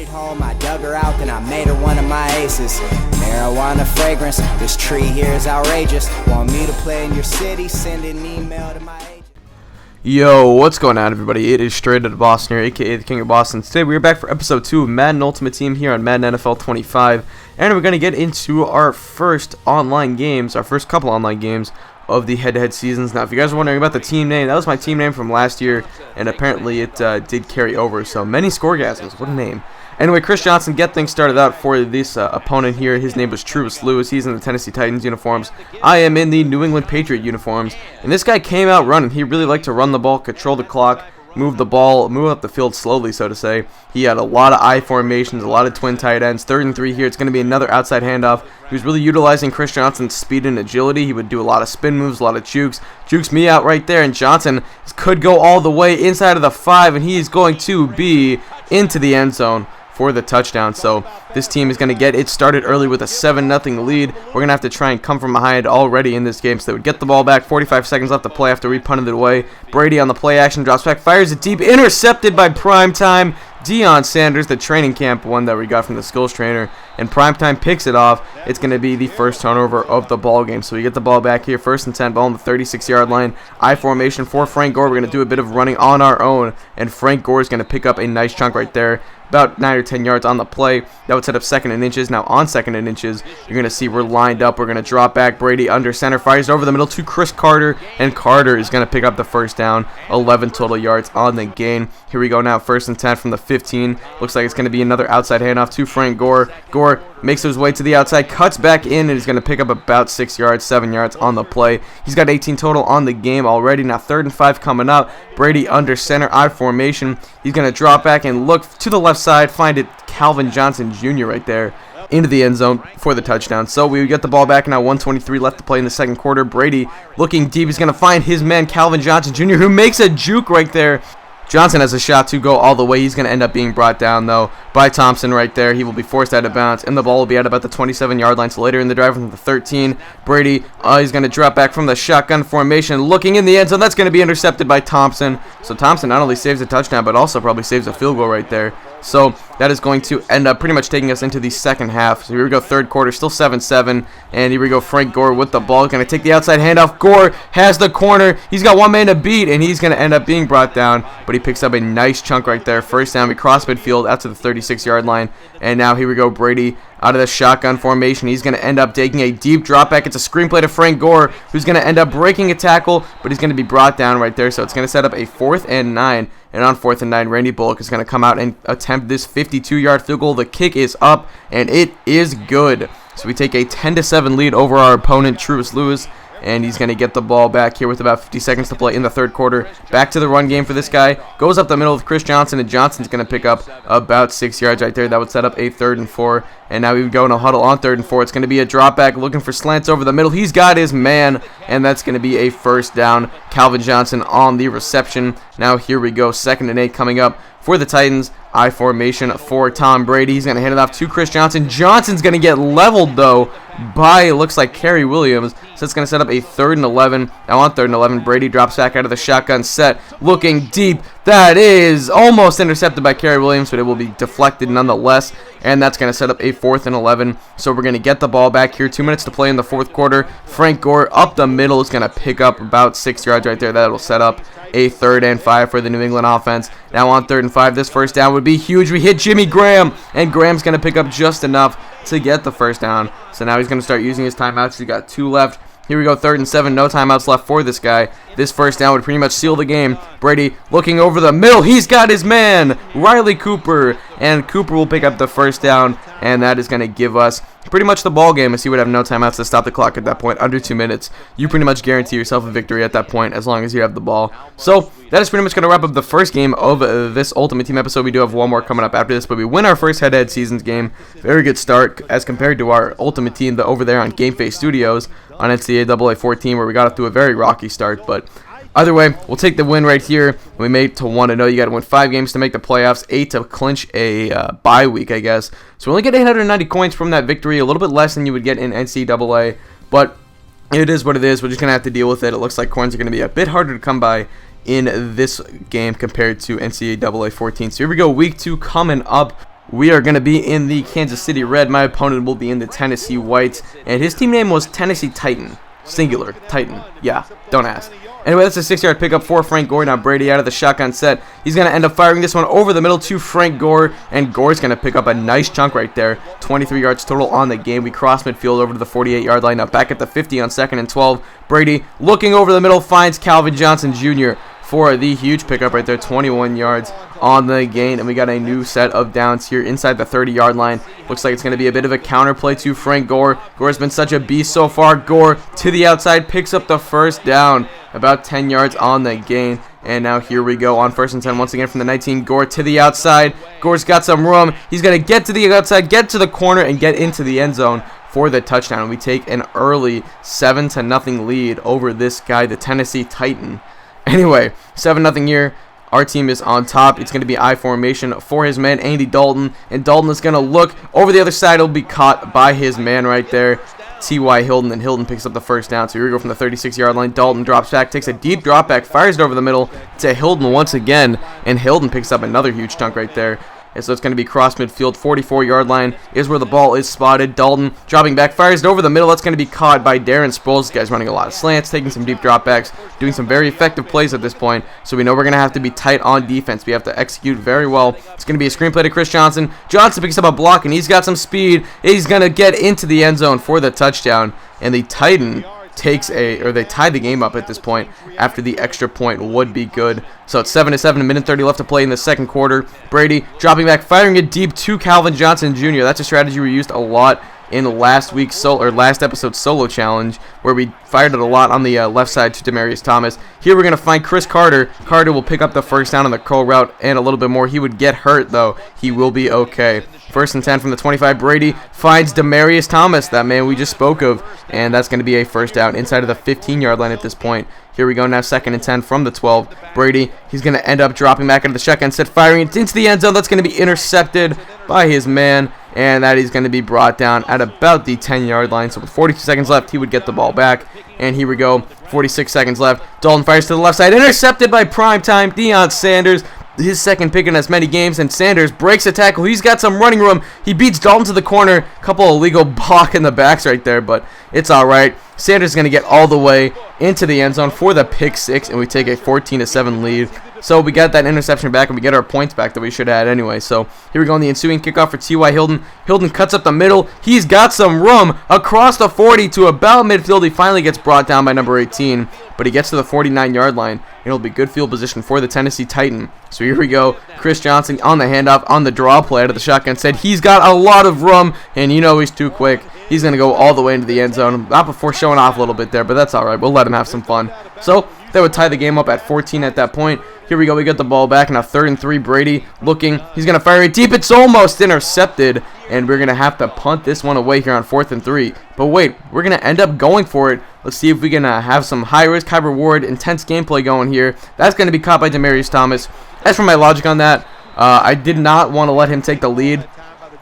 At home, I dug her out, then I made her one of my aces. Marijuana fragrance, this tree here is outrageous. Want me to play in your city? Send an email to my agent. Yo, what's going on, everybody? It is Straight Outta Boston here, aka the King of Boston. Today we are back for episode 2 of Madden Ultimate Team here on Madden NFL 25, and we're going to get into our first online games, our first couple online games of the head-to-head seasons. Now, if you guys are wondering about the team name, that was my team name from last year, and apparently it did carry over, so many scoregasms. What a name. Anyway, Chris Johnson, get things started out for this opponent here. His name was Truist Lewis. He's in the Tennessee Titans uniforms. I am in the New England Patriot uniforms. And this guy came out running. He really liked to run the ball, control the clock, move the ball, move up the field slowly, so to say. He had a lot of I formations, a lot of twin tight ends. 3rd and 3 here. It's going to be another outside handoff. He was really utilizing Chris Johnson's speed and agility. He would do a lot of spin moves, a lot of jukes. Jukes me out right there, and Johnson could go all the way inside of the 5, and he is going to be into the end zone for the touchdown. So this team is going to get it started early with a 7-0 lead. We're going to have to try and come from behind already in this game. So they would get the ball back. 45 seconds left to play after we punted it away. Brady on the play action, drops back, fires it deep, intercepted by Primetime Deion Sanders, the training camp one that we got from the skills trainer, and Primetime picks it off. It's going to be the first turnover of the ball game. So we get the ball back here, 1st and 10, ball on the 36-yard line. I formation for Frank Gore. We're going to do a bit of running on our own, and Frank Gore is going to pick up a nice chunk right there, about 9 or 10 yards on the play. That would set up 2nd and inches. Now on 2nd and inches, you're going to see we're lined up. We're going to drop back. Brady under center, fires over the middle to Chris Carter, and Carter is going to pick up the first down. 11 total yards on the gain. Here we go now, 1st and 10 from the 15. Looks like it's going to be another outside handoff to Frank Gore. Gore makes his way to the outside, cuts back in, and he's going to pick up about 6 yards, 7 yards on the play. He's got 18 total on the game already. Now 3rd and 5 coming up. Brady under center, I formation. He's going to drop back and look to the left side, find it, Calvin Johnson Jr. right there into the end zone for the touchdown. So we get the ball back now, 1:23 left to play in the second quarter. Brady looking deep. He's going to find his man, Calvin Johnson Jr., who makes a juke right there. Johnson has a shot to go all the way. He's going to end up being brought down, though, by Thompson right there. He will be forced out of bounds, and the ball will be at about the 27-yard line. So later in the drive from the 13, Brady, he's going to drop back from the shotgun formation, looking in the end zone. That's going to be intercepted by Thompson. So Thompson not only saves a touchdown, but also probably saves a field goal right there. So that is going to end up pretty much taking us into the second half. So here we go, third quarter, still 7-7. And here we go, Frank Gore with the ball. Going to take the outside handoff. Gore has the corner. He's got one man to beat, and he's going to end up being brought down. But he picks up a nice chunk right there. First down, we cross midfield out to the 36-yard line. And now here we go, Brady out of the shotgun formation. He's going to end up taking a deep drop back. It's a screenplay to Frank Gore, who's going to end up breaking a tackle, but he's going to be brought down right there. So it's going to set up a 4th and 9. And on 4th and 9, Randy Bullock is going to come out and attempt this 52-yard field goal. The kick is up, and it is good. So we take a 10-7 lead over our opponent, Truist Lewis. And he's going to get the ball back here with about 50 seconds to play in the third quarter. Back to the run game for this guy. Goes up the middle with Chris Johnson, and Johnson's going to pick up about 6 yards right there. That would set up a 3rd and 4. And now we would go in a huddle on 3rd and 4. It's going to be a drop back looking for slants over the middle. He's got his man, and that's going to be a first down. Calvin Johnson on the reception. Now here we go, 2nd and 8 coming up for the Titans. I formation for Tom Brady. He's going to hand it off to Chris Johnson. Johnson's going to get leveled, though, by, it looks like, Kerry Williams. So it's going to set up a 3rd and 11. Now on 3rd and 11, Brady drops back out of the shotgun set, looking deep. That is almost intercepted by Kerry Williams, but it will be deflected nonetheless. And that's going to set up a 4th and 11. So we're going to get the ball back here. 2 minutes to play in the fourth quarter. Frank Gore up the middle is going to pick up about 6 yards right there. That will set up a 3rd and 5 for the New England offense. Now on 3rd and 5, this first down would be huge. We hit Jimmy Graham, and Graham's going to pick up just enough to get the first down. So now he's going to start using his timeouts. He's got 2 left. Here we go, 3rd and 7, no timeouts left for this guy. This first down would pretty much seal the game. Brady looking over the middle. He's got his man, Riley Cooper, and Cooper will pick up the first down, and that is going to give us pretty much the ball game, as he would have no timeouts to stop the clock at that point, under 2 minutes. You pretty much guarantee yourself a victory at that point as long as you have the ball. So that is pretty much going to wrap up the first game of this Ultimate Team episode. We do have one more coming up after this, but we win our first head-to-head seasons game. Very good start as compared to our Ultimate Team over there on Game Face Studios on NCAA 14, where we got off to a very rocky start, but either way, we'll take the win right here. We made it to 1-0. You got to win 5 games to make the playoffs, 8 to clinch a bye week, I guess. So we only get 890 coins from that victory, a little bit less than you would get in NCAA, but it is what it is. We're just going to have to deal with it. It looks like coins are going to be a bit harder to come by in this game compared to NCAA 14. So here we go, week 2 coming up. we are going to be in the Kansas City Red. My opponent will be in the Tennessee White, and his team name was Tennessee Titan. Singular, Titan. Yeah, don't ask. Anyway, that's a 6-yard pickup for Frank Gore. Now Brady out of the shotgun set. He's going to end up firing this one over the middle to Frank Gore, and Gore's going to pick up a nice chunk right there. 23 yards total on the game. We cross midfield over to the 48-yard line. Now back at the 50 on 2nd and 12. Brady looking over the middle finds Calvin Johnson Jr. for the huge pickup right there. 21 yards on the gain, and we got a new set of downs here inside the 30-yard line. Looks like it's going to be a bit of a counterplay to Frank Gore. Gore's been such a beast so far. Gore to the outside, picks up the first down, about 10 yards on the gain. And now here we go on 1st and 10 once again from the 19. Gore to the outside. Gore's got some room. He's going to get to the outside, get to the corner, and get into the end zone for the touchdown. We take an early 7-0 lead over this guy, the Tennessee Titan. Anyway, 7-0 here. Our team is on top. It's going to be I formation for his man, Andy Dalton. And Dalton is going to look over the other side. He'll be caught by his man right there, T.Y. Hilton. And Hilton picks up the first down. So here we go from the 36-yard line. Dalton drops back, takes a deep drop back, fires it over the middle to Hilton once again. And Hilton picks up another huge chunk right there. And so it's going to be cross midfield, 44-yard line is where the ball is spotted. Dalton dropping back, fires it over the middle. That's going to be caught by Darren Sproles. This guy's running a lot of slants, taking some deep dropbacks, doing some very effective plays at this point. So we know we're going to have to be tight on defense. We have to execute very well. It's going to be a screenplay to Chris Johnson. Johnson picks up a block, and he's got some speed. He's going to get into the end zone for the touchdown. And the Titan they tied the game up at this point after the extra point would be good. So it's 7-7, a minute 30 left to play in the second quarter. Brady dropping back, firing it deep to Calvin Johnson Jr. That's a strategy we used a lot in last episode's solo challenge, where we fired it a lot on the left side to Demaryius Thomas. Here we're going to find Chris Carter. Carter will pick up the first down on the curl route and a little bit more. He would get hurt, though. He will be okay. 1st and 10 from the 25. Brady finds Demaryius Thomas, that man we just spoke of, and that's going to be a first down inside of the 15-yard line at this point. Here we go now, 2nd and 10 from the 12. Brady, he's going to end up dropping back into the shotgun set, firing it into the end zone. That's going to be intercepted by his man, and that is going to be brought down at about the 10-yard line. So with 42 seconds left, he would get the ball back. And here we go, 46 seconds left. Dalton fires to the left side, intercepted by primetime Deion Sanders. His second pick in as many games, and Sanders breaks a tackle. He's got some running room. He beats Dalton to the corner. Couple of illegal block in the backs right there, but it's all right. Sanders is going to get all the way into the end zone for the pick six, and we take a 14-7 lead. So we got that interception back, and we get our points back that we should have had anyway. So here we go on the ensuing kickoff for T.Y. Hilton. Hilton cuts up the middle. He's got some room across the 40 to about midfield. He finally gets brought down by number 18, but he gets to the 49-yard line. It'll be good field position for the Tennessee Titan. So here we go. Chris Johnson on the handoff, on the draw play out of the shotgun said he's got a lot of room, and you know he's too quick. He's going to go all the way into the end zone. Not before showing off a little bit there, but that's all right. We'll let him have some fun. So that would tie the game up at 14 at that point. Here we go. We get the ball back. Now 3rd and 3. Brady looking. He's going to fire it deep. It's almost intercepted. And we're going to have to punt this one away here on 4th and 3. But wait, we're going to end up going for it. Let's see if we can have some high risk, high reward, intense gameplay going here. That's going to be caught by Demaryius Thomas. As for my logic on that, I did not want to let him take the lead.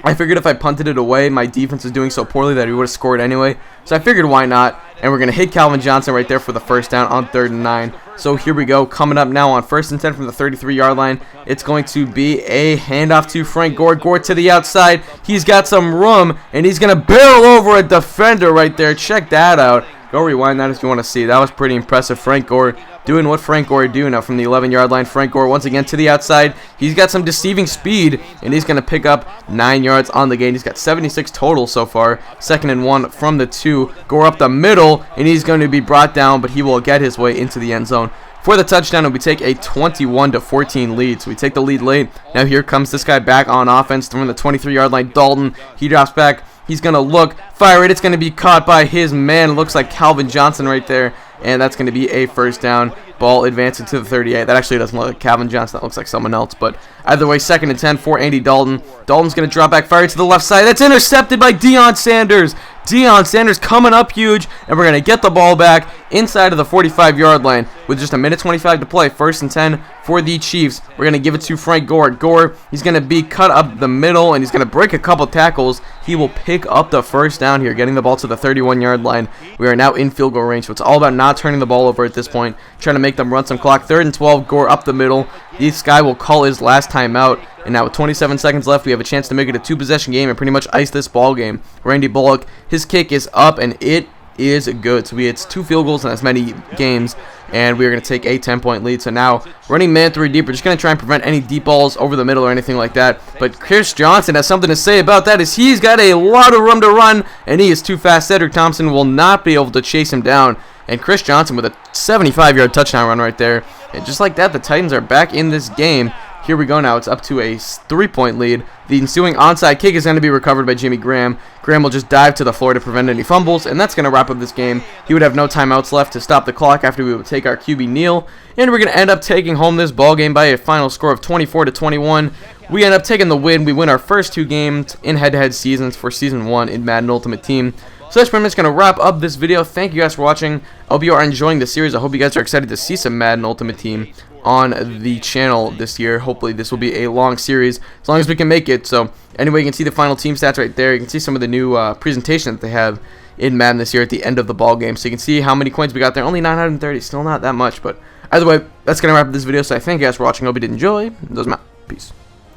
I figured if I punted it away, my defense was doing so poorly that he would have scored anyway. So I figured why not. And we're going to hit Calvin Johnson right there for the first down on 3rd and 9. So here we go. Coming up now on 1st and 10 from the 33-yard line. It's going to be a handoff to Frank Gore. Gore to the outside. He's got some room, and he's going to barrel over a defender right there. Check that out. Go rewind that if you want to see. That was pretty impressive. Frank Gore doing what Frank Gore do now from the 11-yard line. Frank Gore once again to the outside. He's got some deceiving speed, and he's going to pick up 9 yards on the gain. He's got 76 total so far. 2nd and 1 from the 2. Gore up the middle, and he's going to be brought down, but he will get his way into the end zone for the touchdown, and we take a 21-14 lead. So we take the lead late. Now here comes this guy back on offense from the 23-yard line. Dalton, he drops back. He's going to look, fire it. It's going to be caught by his man. It looks like Calvin Johnson right there. And that's going to be a first down. Ball advancing to the 38. That actually doesn't look like Calvin Johnson. That looks like someone else. But either way, 2nd and 10 for Andy Dalton. Dalton's going to drop back, fire it to the left side. That's intercepted by Deion Sanders. Deion Sanders coming up huge, and we're going to get the ball back inside of the 45-yard line with just a minute 25 to play. 1st and 10 for the Chiefs. We're going to give it to Frank Gore. Gore, he's going to be cut up the middle, and he's going to break a couple tackles. He will pick up the first down here, getting the ball to the 31-yard line. We are now in field goal range, so it's all about not turning the ball over at this point, trying to make them run some clock. 3rd and 12, Gore up the middle. This guy will call his last timeout. And now with 27 seconds left, we have a chance to make it a 2-possession game and pretty much ice this ball game. Randy Bullock, his kick is up, and it is good. So it's 2 field goals in as many games, and we're going to take a 10-point lead. So now running man 3 deep. We're just going to try and prevent any deep balls over the middle or anything like that. But Chris Johnson has something to say about that, as he's got a lot of room to run, and he is too fast. Cedric Thompson will not be able to chase him down. And Chris Johnson with a 75-yard touchdown run right there. And just like that, the Titans are back in this game. Here we go now. It's up to a 3-point lead. The ensuing onside kick is going to be recovered by Jimmy Graham. Graham will just dive to the floor to prevent any fumbles, and that's going to wrap up this game. He would have no timeouts left to stop the clock after we would take our QB kneel, and we're going to end up taking home this ball game by a final score of 24-21. We end up taking the win. We win our first 2 games in head-to-head seasons for Season 1 in Madden Ultimate Team. So that's pretty much going to wrap up this video. Thank you guys for watching. I hope you are enjoying the series. I hope you guys are excited to see some Madden Ultimate Team on the channel this year. Hopefully this will be a long series, as long as we can make it. So anyway, you can see the final team stats right there. You can see some of the new presentation that they have in Madden this year at the end of the ball game. So you can see how many coins we got there. Only 930, still not that much. But either way, that's going to wrap up this video. So I thank you guys for watching. Hope you did enjoy. It doesn't matter. Peace.